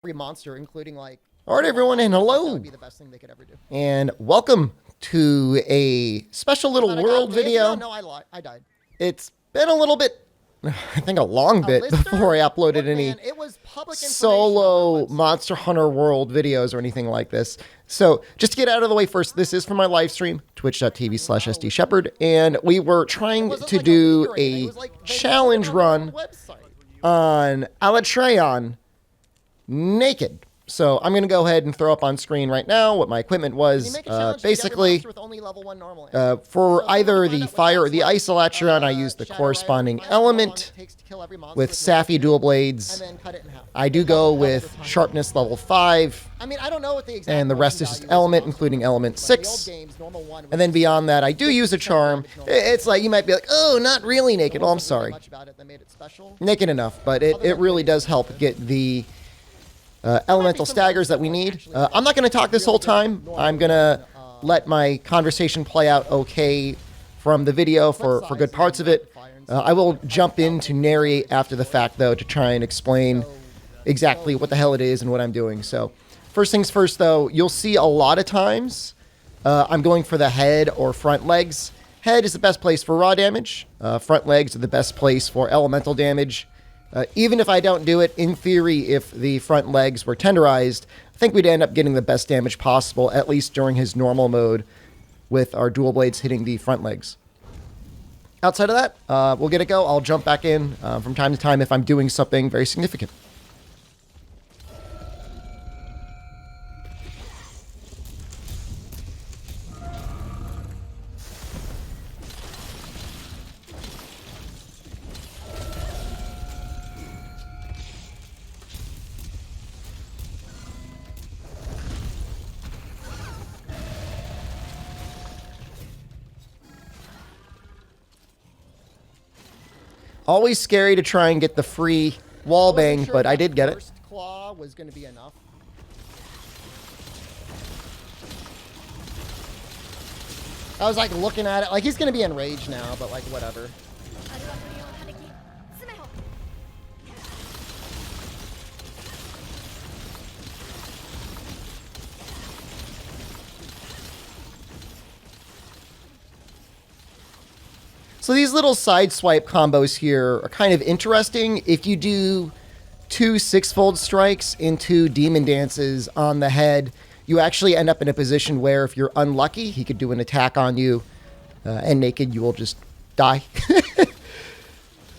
every monster, including like. All right, everyone, and hello. That would be the best thing they could ever do. And welcome to a special little world video. No, I lied. I died. It's been a little bit, I think a long bit before I uploaded any solo Monster Hunter World videos or anything like this. So just to get out of the way first, this is for my live stream, twitch.tv/SDShepherd, and we were trying to do a challenge run on Alatreon naked. So I'm going to go ahead and throw up on screen right now what my equipment was. Basically, for either the fire or the ice Alatreon, I used the corresponding element with Safi dual blades. I do go with sharpness level 5. And the rest is just element, including element 6. And then beyond that, I do use a charm. It's like, you might be like, oh, not really naked. Oh, I'm sorry. Naked enough, but it really does help get the elemental staggers that we need. I'm not going to talk this whole time. I'm going to let my conversation play out okay from the video for good parts of it. I will jump in to narrate after the fact, though, to try and explain exactly what the hell it is and what I'm doing. So first things first, though, you'll see a lot of times I'm going for the head or front legs. Head is the best place for raw damage. Front legs are the best place for elemental damage. Even if I don't do it, in theory, if the front legs were tenderized, I think we'd end up getting the best damage possible, at least during his normal mode, with our dual blades hitting the front legs. Outside of that, we'll get it go. I'll jump back in from time to time if I'm doing something very significant. Always scary to try and get the free wall bang, but I did get it. First claw was going to be enough. I was like looking at it, like he's going to be enraged now, but like whatever. So these little side swipe combos here are kind of interesting. If you do 2 6-fold strikes into demon dances on the head, you actually end up in a position where if you're unlucky, he could do an attack on you, and naked you will just die.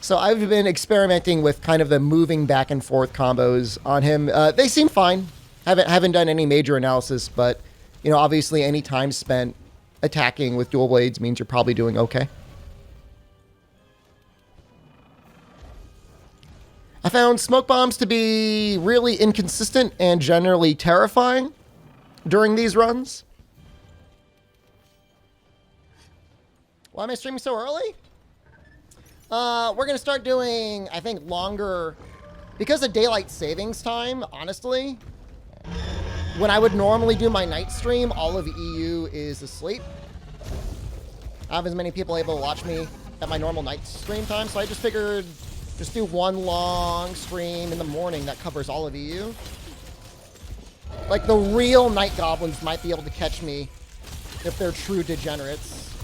So I've been experimenting with kind of the moving back and forth combos on him. They seem fine. Haven't done any major analysis, but you know, obviously any time spent attacking with dual blades means you're probably doing okay. I found smoke bombs to be really inconsistent and generally terrifying during these runs. Why am I streaming so early? We're going to start doing, I think, longer... Because of daylight savings time, honestly, when I would normally do my night stream, all of EU is asleep. I have as many people able to watch me at my normal night stream time, so I just figured... Just do one long stream in the morning that covers all of EU. Like, the real night goblins might be able to catch me if they're true degenerates.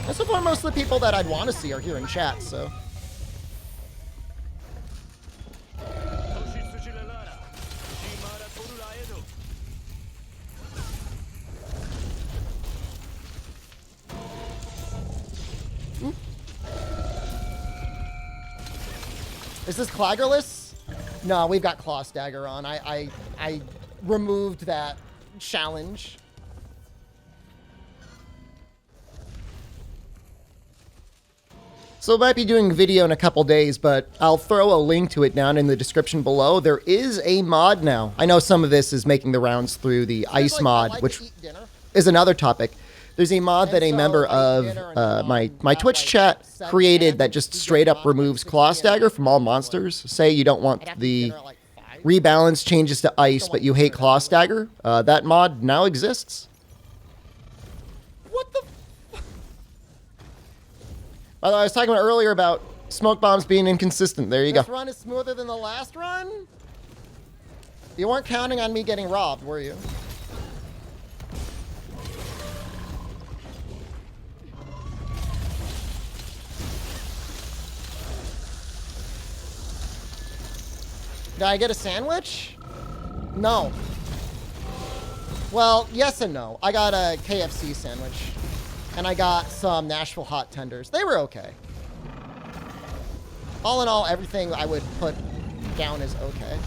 And so far, most of the people that I'd want to see are here in chat, so... Is this Claggerless? No, we've got Claw Stagger on. I removed that challenge. So I might be doing a video in a couple days, but I'll throw a link to it down in the description below. There is a mod now. I know some of this is making the rounds through the ice mod, which is another topic. There's a mod that a member of my Twitch chat created that just straight up removes Claw Stagger from all monsters. Say you don't want the rebalance changes to ice, but you hate Claw Stagger. That mod now exists. What the By the way, I was talking about earlier about smoke bombs being inconsistent. There you go. This run is smoother than the last run? You weren't counting on me getting robbed, were you? Did I get a sandwich? No. Well, yes and no. I got a KFC sandwich. And I got some Nashville hot tenders. They were okay. All in all, everything I would put down as okay.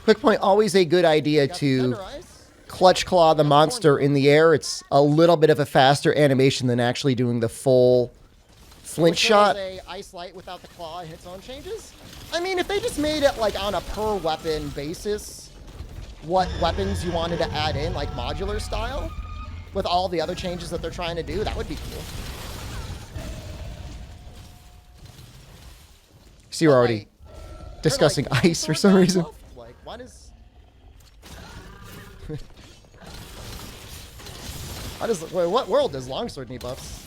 Quick point, always a good idea to clutch claw the monster in the air. It's a little bit of a faster animation than actually doing the full flint shot. A ice light without the claw and its own changes? I mean, if they just made it like on a per weapon basis, what weapons you wanted to add in, like modular style, with all the other changes that they're trying to do, that would be cool. See, we're already discussing ice for some reason. Like, what is... what world does Longsword need buffs?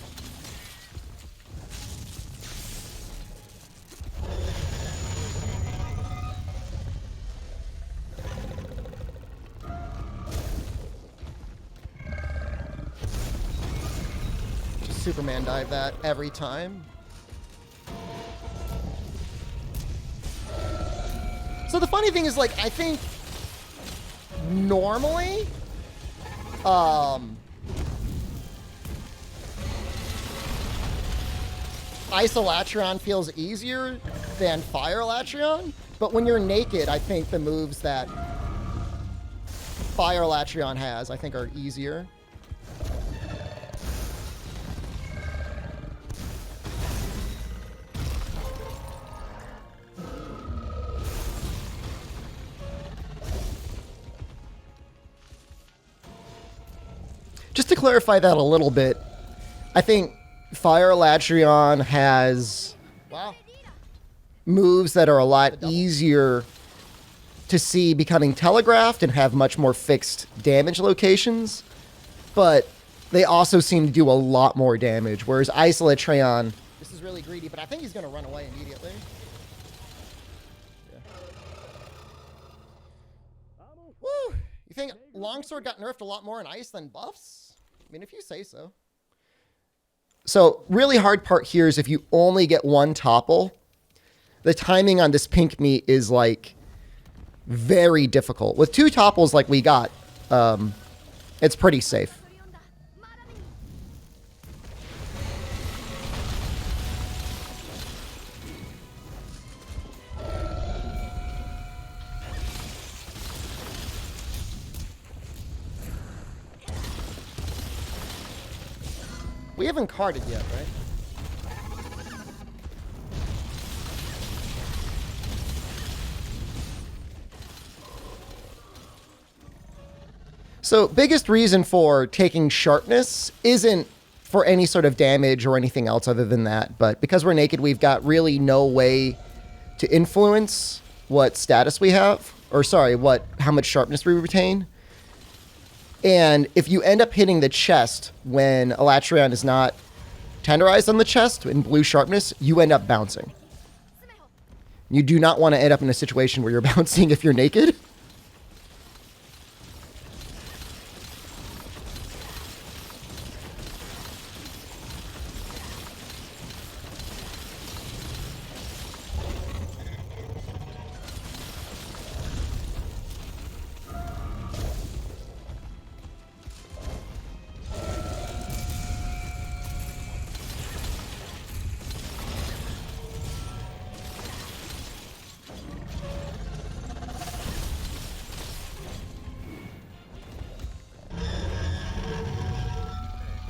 Just Superman dive that every time. So the funny thing is, like, I think normally, Ice Alatreon feels easier than Fire Alatreon, but when you're naked, I think the moves that Fire Alatreon has, I think, are easier. Just to clarify that a little bit, I think Fire Alatreon has moves that are a lot easier to see becoming telegraphed and have much more fixed damage locations, but they also seem to do a lot more damage, whereas Ice Alatreon... This is really greedy, but I think he's going to run away immediately. Yeah. Woo! You think Longsword got nerfed a lot more in ice than buffs? I mean, if you say so. So, really hard part here is if you only get one topple, the timing on this pink meat is, like, very difficult. With two topples like we got, it's pretty safe. We haven't carded yet, right? So, biggest reason for taking Sharpness isn't for any sort of damage or anything else other than that, but because we're naked, we've got really no way to influence what status we have, or sorry, how much Sharpness we retain. And if you end up hitting the chest when Alatreon is not tenderized on the chest in blue Sharpness, you end up bouncing. You do not want to end up in a situation where you're bouncing if you're naked.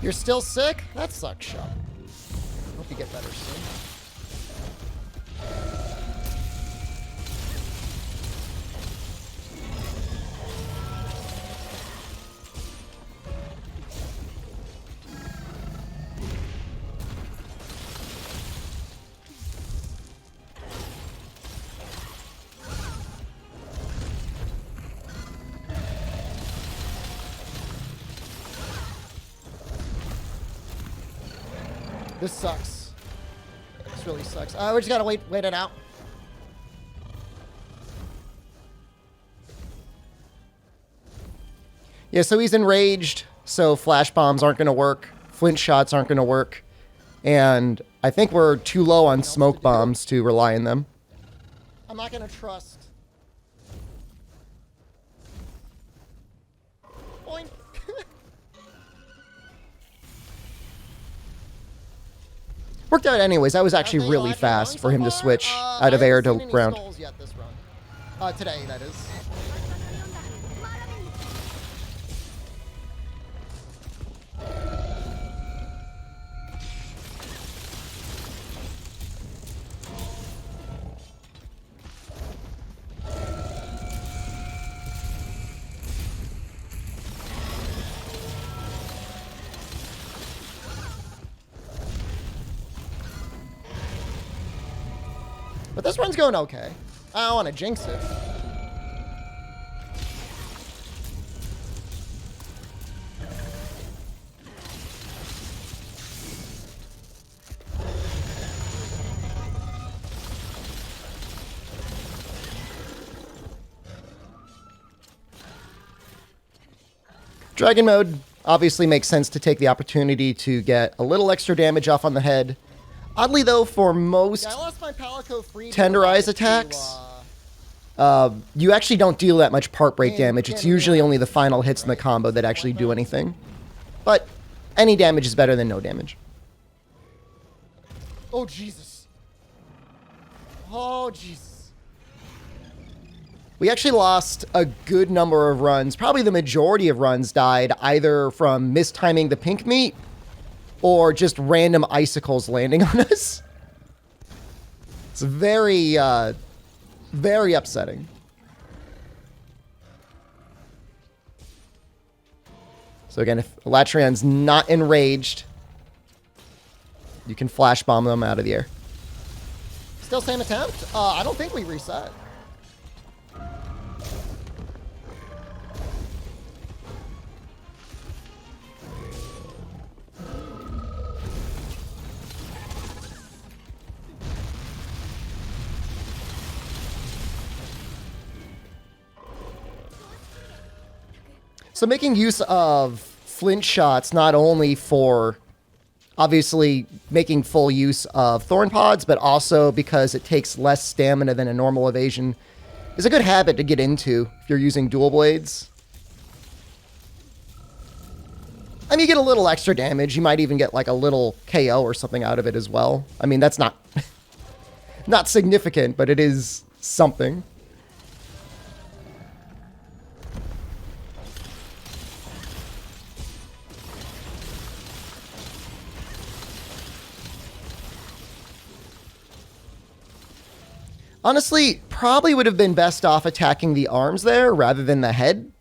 You're still sick? That sucks, Shop. Hope you get better soon. This sucks. This really sucks. We just gotta wait it out. Yeah, so he's enraged, so flash bombs aren't going to work. Flint shots aren't going to work. And I think we're too low on smoke bombs to rely on them. I'm not going to trust. Boing. Worked out anyways. That was actually really fast for him to switch out of air to ground. Yet this run. Today, that is. But this run's going okay. I don't want to jinx it. Dragon mode obviously makes sense to take the opportunity to get a little extra damage off on the head. Oddly, though, for most tenderize attacks, you actually don't deal that much part break damage. It's usually only the final hits in the combo that actually do anything. But any damage is better than no damage. Oh, Jesus. Oh, Jesus. We actually lost a good number of runs. Probably the majority of runs died either from mistiming the pink meat or just random icicles landing on us. It's very, very upsetting. So again, if Alatreon's not enraged, you can flash bomb them out of the air. Still same attempt? I don't think we reset. So making use of flint shots not only for obviously making full use of thorn pods, but also because it takes less stamina than a normal evasion is a good habit to get into if you're using dual blades. I mean, you get a little extra damage. You might even get like a little KO or something out of it as well. I mean, that's not not significant, but it is something. Honestly, probably would have been best off attacking the arms there rather than the head.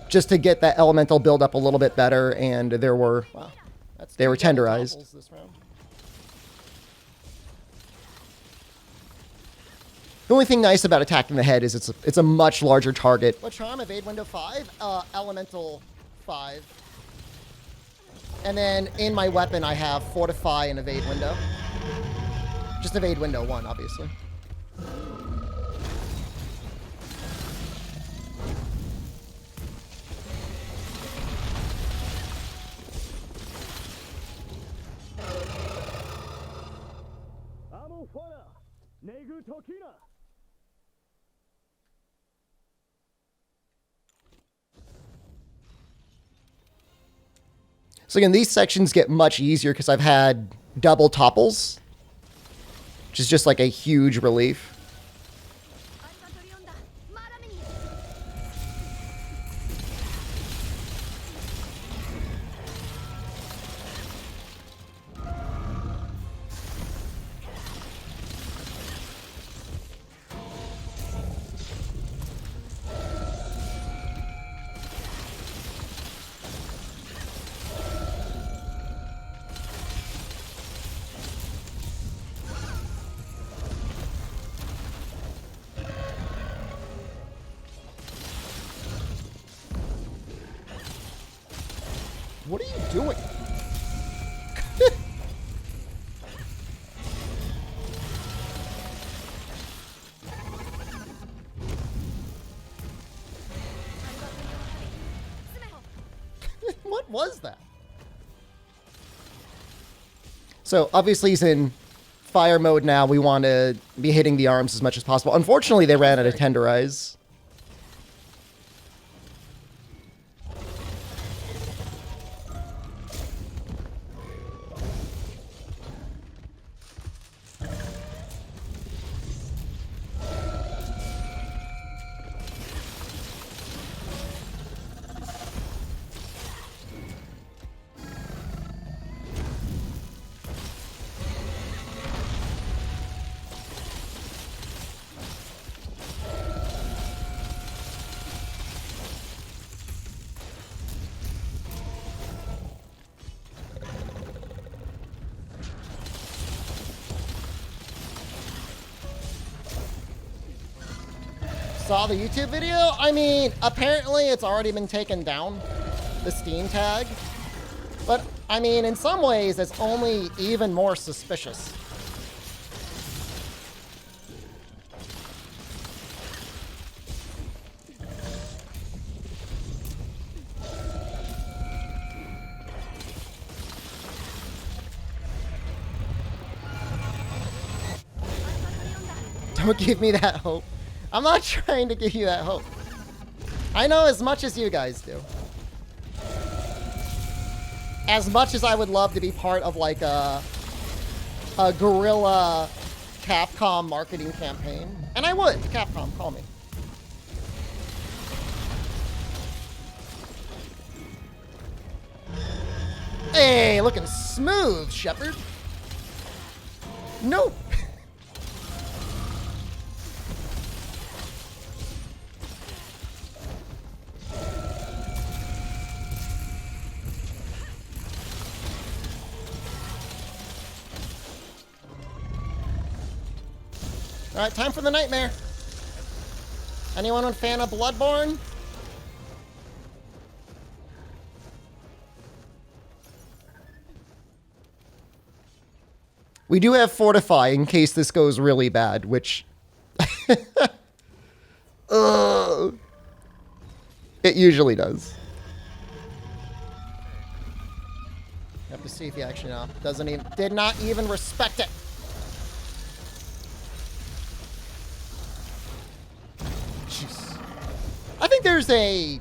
Just to get that elemental build up a little bit better, and there were, wow, they were tenderized. The only thing nice about attacking the head is it's a much larger target. What charm? Evade window 5, elemental 5. And then in my weapon I have fortify and evade window. Just evade window 1, obviously. So again, these sections get much easier because I've had double topples, which is just like a huge relief. What are you doing? So obviously he's in fire mode now. We want to be hitting the arms as much as possible. Unfortunately, they ran out of tenderize. Saw the YouTube video? I mean, apparently it's already been taken down, the Steam tag. But, I mean, in some ways, it's only even more suspicious. Don't give me that hope. I'm not trying to give you that hope. I know as much as you guys do. As much as I would love to be part of like a guerrilla Capcom marketing campaign. And I would. Capcom, call me. Hey, looking smooth, Shepard. Nope. All right, time for the nightmare. Anyone a fan of Bloodborne? We do have Fortify in case this goes really bad, which... it usually does. Have to see if he actually did not even respect it. Jeez. I think there's a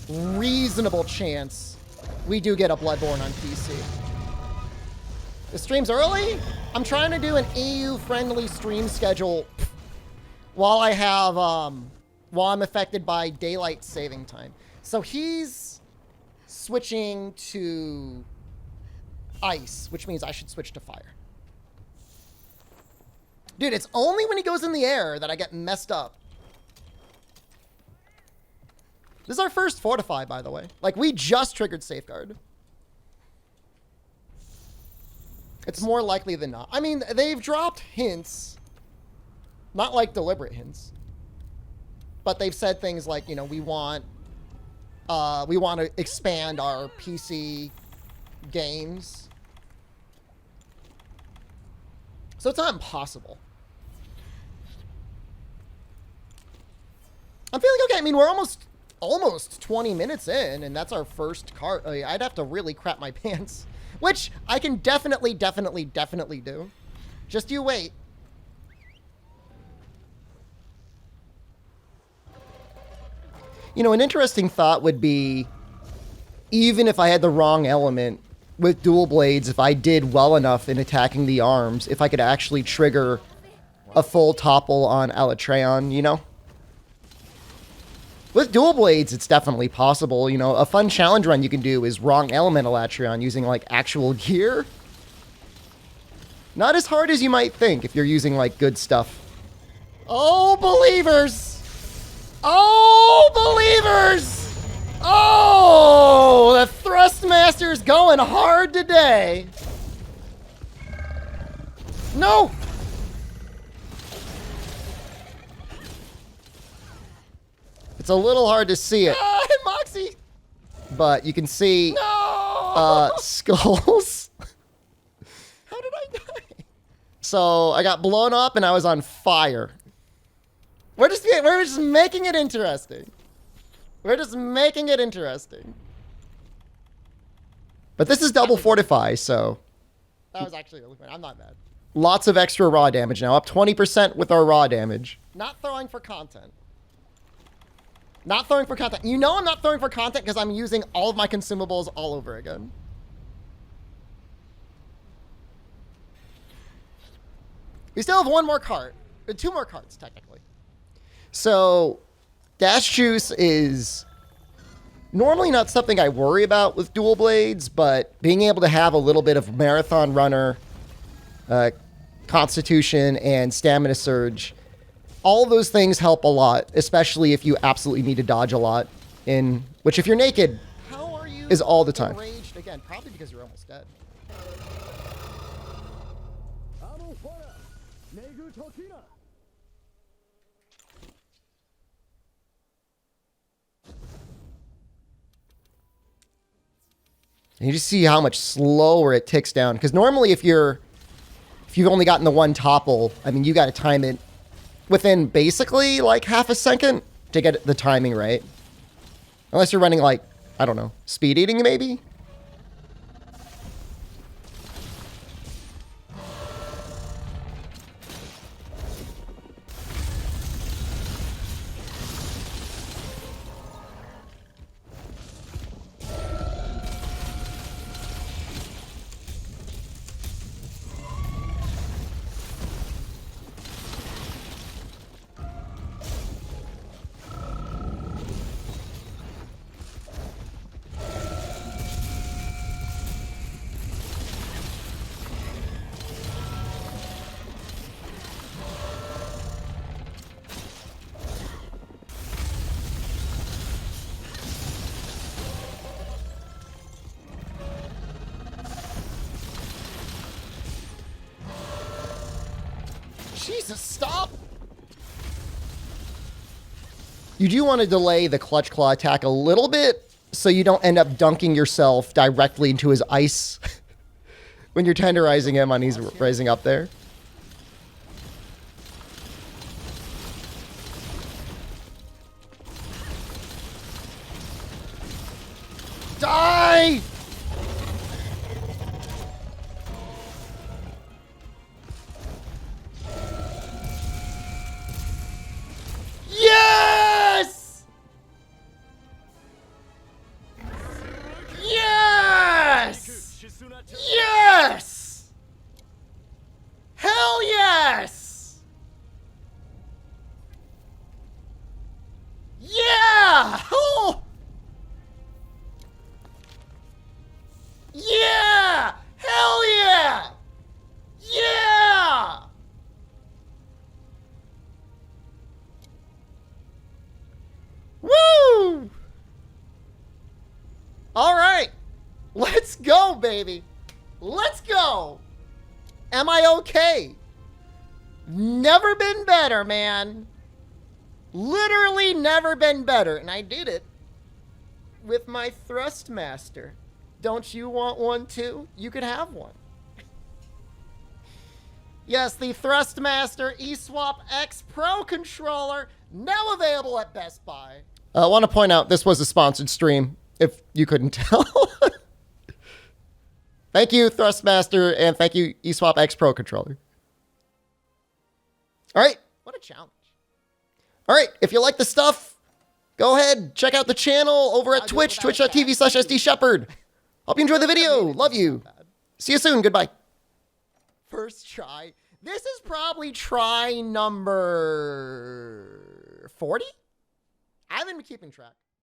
reasonable chance we do get a Bloodborne on PC. The stream's early. I'm trying to do an EU-friendly stream schedule while I have, while I'm affected by daylight saving time. So he's switching to ice, which means I should switch to fire. Dude, it's only when he goes in the air that I get messed up. This is our first Fortify, by the way. Like, we just triggered Safeguard. It's more likely than not. I mean, they've dropped hints. Not like deliberate hints. But they've said things like, you know, we want to expand our PC games. So it's not impossible. I'm feeling okay. I mean, we're almost 20 minutes in, and that's our first card. I'd have to really crap my pants, which I can definitely do. Just you wait. You know, an interesting thought would be, even if I had the wrong element with dual blades, if I did well enough in attacking the arms, if I could actually trigger a full topple on Alatreon, you know? With dual blades, it's definitely possible. You know, a fun challenge run you can do is wrong element Alatreon using, like, actual gear. Not as hard as you might think if you're using, like, good stuff. Oh, believers! Oh, believers! Oh, the Thrustmaster's going hard today. No! It's a little hard to see it. Moxie! But you can see skulls. How did I die? So I got blown up and I was on fire. We're just making it interesting. We're just making it interesting. But this is double Fortify, so... That was actually really fun. I'm not mad. Lots of extra raw damage now. Up 20% with our raw damage. Not throwing for content. Not throwing for content. You know I'm not throwing for content because I'm using all of my consumables all over again. We still have one more cart. 2 more carts, technically. So, Dash Juice is normally not something I worry about with dual blades, but being able to have a little bit of marathon runner, constitution, and stamina surge, all of those things help a lot, especially if you absolutely need to dodge a lot, in which if you're naked, how are you is all the time. Enraged again? Probably because you're almost dead. And you just see how much slower it ticks down. Because normally if you've only gotten the one topple, I mean, you got to time it within basically like half a second to get the timing right. Unless you're running like, I don't know, speed eating maybe? Jesus, stop! You do want to delay the clutch claw attack a little bit so you don't end up dunking yourself directly into his ice when you're tenderizing him on he's rising up there. Die! Yes! Yes! Yes! Hell yes! Yeah! Oh! Yeah! Hell yeah! Yeah! Woo! All right. Let's go, baby. Let's go. Am I okay? Never been better, man. Literally never been better. And I did it with my Thrustmaster. Don't you want one too? You could have one. Yes, the Thrustmaster eSwap X Pro controller, now available at Best Buy. I want to point out this was a sponsored stream, if you couldn't tell. Thank you, Thrustmaster, and thank you, eSwap X Pro controller. All right. What a challenge. All right. If you like the stuff, go ahead. Check out the channel over at Twitch, twitch.tv/SDShepard. Hope you enjoyed the video. Love you. See you soon. Goodbye. First try. This is probably try number 40? I haven't been keeping track.